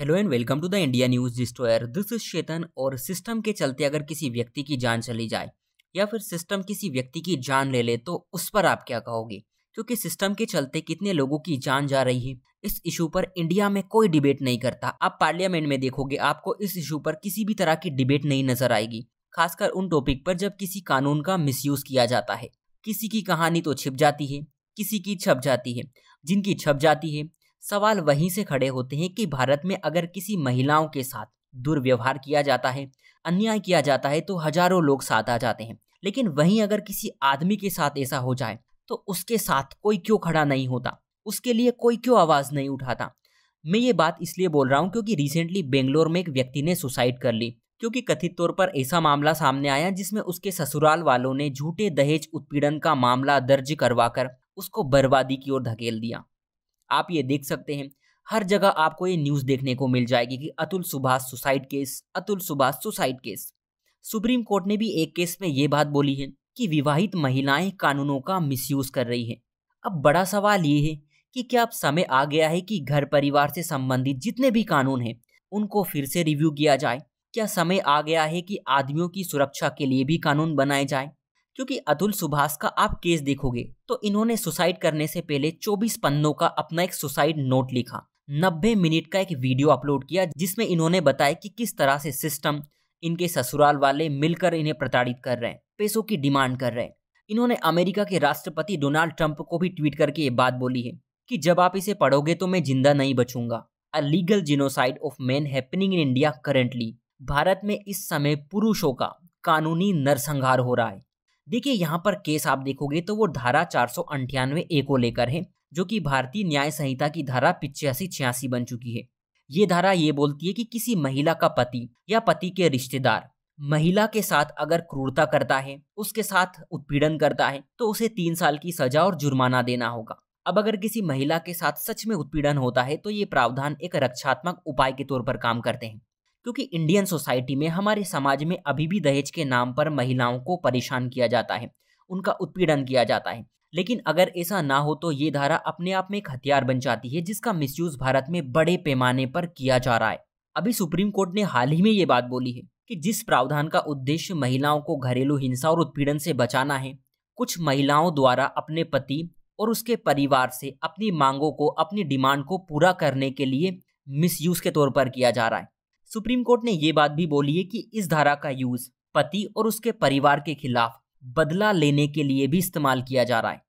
Hello and welcome to the India news destroyer. This is Chetan. और system के चलते अगर किसी व्यक्ति की जान चली जाए या फिर सिस्टम किसी व्यक्ति की जान ले ले तो उस पर आप क्या कहोगे? क्योंकि सिस्टम के चलते कितने लोगों की जान जा रही है, इस इशू पर इंडिया में कोई डिबेट नहीं करता। आप पार्लियामेंट में देखोगे आपको इस इशू पर किसी भी तरह की डिबेट नहीं नजर आएगी, खासकर उन टॉपिक पर जब किसी कानून का मिसयूज किया जाता है। किसी की कहानी तो छिप जाती है, किसी की छप जाती है। जिनकी छप जाती है, सवाल वहीं से खड़े होते हैं कि भारत में अगर किसी महिलाओं के साथ दुर्व्यवहार किया जाता है, अन्याय किया जाता है तो हजारों लोग साथ आ जाते हैं। लेकिन वहीं अगर किसी आदमी के साथ ऐसा हो जाए तो उसके साथ कोई क्यों खड़ा नहीं होता, उसके लिए कोई क्यों आवाज नहीं उठाता? मैं ये बात इसलिए बोल रहा हूँ क्योंकि रिसेंटली बेंगलोर में एक व्यक्ति ने सुसाइड कर ली, क्योंकि कथित तौर पर ऐसा मामला सामने आया जिसमें उसके ससुराल वालों ने झूठे दहेज उत्पीड़न का मामला दर्ज करवाकर उसको बर्बादी की ओर धकेल दिया। आप ये देख सकते हैं, हर जगह आपको ये न्यूज़ देखने को मिल जाएगी कि Atul Subhash suicide case, Atul Subhash suicide case. Supreme court ने भी एक केस में ये बात बोली है कि विवाहित महिलाएं कानूनों का मिसयूज कर रही हैं। अब बड़ा सवाल ये है कि क्या अब समय आ गया है कि घर परिवार से संबंधित जितने भी कानून हैं उनको फिर से रिव्यू किया जाए? क्या समय आ गया है कि आदमियों की सुरक्षा के लिए भी कानून बनाए जाए? क्योंकि अतुल सुभाष का आप केस देखोगे तो इन्होंने सुसाइड करने से पहले 24 पन्नों का अपना एक सुसाइड नोट लिखा, 90 मिनट का एक वीडियो अपलोड किया जिसमें इन्होंने बताया कि किस तरह से सिस्टम, इनके ससुराल वाले मिलकर इन्हें प्रताड़ित कर रहे हैं, पैसों की डिमांड कर रहे हैं। इन्होंने अमेरिका के राष्ट्रपति डोनाल्ड ट्रंप को भी ट्वीट करके ये बात बोली है कि जब आप इसे पढ़ोगे तो मैं जिंदा नहीं बचूंगा। A legal genocide of men happening in India currently. Bharat में इस समय पुरुषों का कानूनी नरसंहार हो रहा है। देखिए, यहाँ पर केस आप देखोगे तो वो धारा 498A को लेकर है, जो कि भारतीय न्याय संहिता की धारा 85-86 बन चुकी है। ये धारा ये बोलती है कि किसी महिला का पति या पति के रिश्तेदार महिला के साथ अगर क्रूरता करता है, उसके साथ उत्पीड़न करता है तो उसे 3 साल की सजा और जुर्माना देना होगा। अब अगर किसी महिला के साथ सच में उत्पीड़न होता है तो ये प्रावधान एक रक्षात्मक उपाय के तौर पर काम करते हैं, क्योंकि इंडियन सोसाइटी में, हमारे समाज में अभी भी दहेज के नाम पर महिलाओं को परेशान किया जाता है, उनका उत्पीड़न किया जाता है। लेकिन अगर ऐसा ना हो तो ये धारा अपने आप में एक हथियार बन जाती है जिसका मिसयूज भारत में बड़े पैमाने पर किया जा रहा है। अभी सुप्रीम कोर्ट ने हाल ही में ये बात बोली है कि जिस प्रावधान का उद्देश्य महिलाओं को घरेलू हिंसा और उत्पीड़न से बचाना है, कुछ महिलाओं द्वारा अपने पति और उसके परिवार से अपनी मांगों को, अपनी डिमांड को पूरा करने के लिए मिसयूज के तौर पर किया जा रहा है। सुप्रीम कोर्ट ने यह बात भी बोली है कि इस धारा का यूज पति और उसके परिवार के खिलाफ बदला लेने के लिए भी इस्तेमाल किया जा रहा है।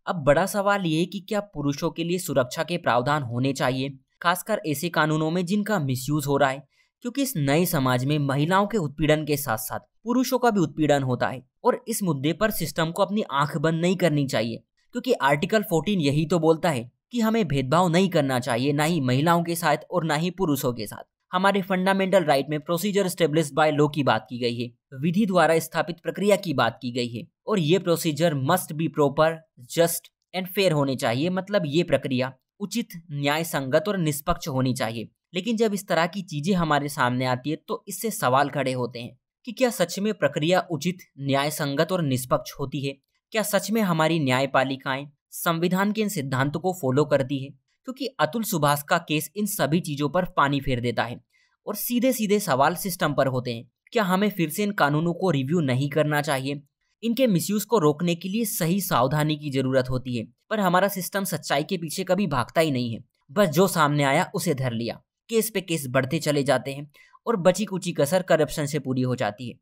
अब बड़ा सवाल ये है कि क्या पुरुषों के लिए सुरक्षा के प्रावधान होने चाहिए, खासकर ऐसे कानूनों में जिनका मिसयूज हो रहा है, क्योंकि इस नए समाज में महिलाओं के उत्पीड़न के साथ साथ पुरुषों का भी उत्पीड़न होता है और इस मुद्दे पर सिस्टम को अपनी आंख बंद नहीं करनी चाहिए, क्योंकि आर्टिकल 14 यही तो बोलता है कि हमें भेदभाव नहीं करना चाहिए, ना ही महिलाओं के साथ और ना ही पुरुषों के साथ। हमारे फंडामेंटल राइट में प्रोसीजर एस्टेब्लिश्ड बाय लॉ की बात की गई है, विधि द्वारा स्थापित प्रक्रिया की बात की गई है, और ये procedure must be proper, just and fair होने चाहिए। मतलब ये प्रक्रिया उचित, न्याय संगत और निष्पक्ष होनी चाहिए। लेकिन जब इस तरह की चीजें हमारे सामने आती है तो इससे सवाल खड़े होते हैं कि क्या सच में प्रक्रिया उचित, न्याय संगत और निष्पक्ष होती है? क्या सच में हमारी न्यायपालिकाएं संविधान के इन सिद्धांतों को फॉलो करती है? क्योंकि अतुल सुभाष का केस इन सभी चीजों पर पानी फेर देता है और सीधे सीधे सवाल सिस्टम पर होते हैं। क्या हमें फिर से इन कानूनों को रिव्यू नहीं करना चाहिए? इनके मिसयूज को रोकने के लिए सही सावधानी की जरूरत होती है, पर हमारा सिस्टम सच्चाई के पीछे कभी भागता ही नहीं है। बस जो सामने आया उसे धर लिया, केस पे केस बढ़ते चले जाते हैं और बची कुची कसर करप्शन से पूरी हो जाती है।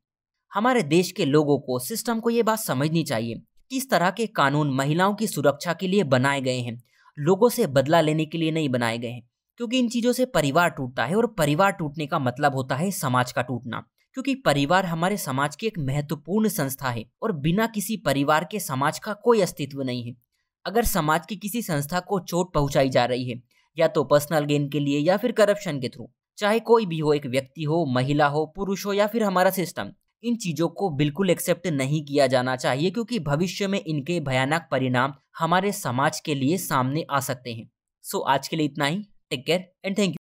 हमारे देश के लोगों को, सिस्टम को ये बात समझनी चाहिए कि इस तरह के कानून महिलाओं की सुरक्षा के लिए बनाए गए हैं, लोगों से बदला लेने के लिए नहीं बनाए गए हैं। क्योंकि इन चीजों से परिवार टूटता है और परिवार टूटने का मतलब होता है समाज का टूटना, क्योंकि परिवार हमारे समाज की एक महत्वपूर्ण संस्था है और बिना किसी परिवार के समाज का कोई अस्तित्व नहीं है। अगर समाज की किसी संस्था को चोट पहुंचाई जा रही है, या तो पर्सनल गेन के लिए या फिर करप्शन के थ्रू, चाहे कोई भी हो, एक व्यक्ति हो, महिला हो, पुरुष हो या फिर हमारा सिस्टम, इन चीजों को बिल्कुल एक्सेप्ट नहीं किया जाना चाहिए, क्योंकि भविष्य में इनके भयानक परिणाम हमारे समाज के लिए सामने आ सकते हैं। सो आज के लिए इतना ही। Take care and thank you.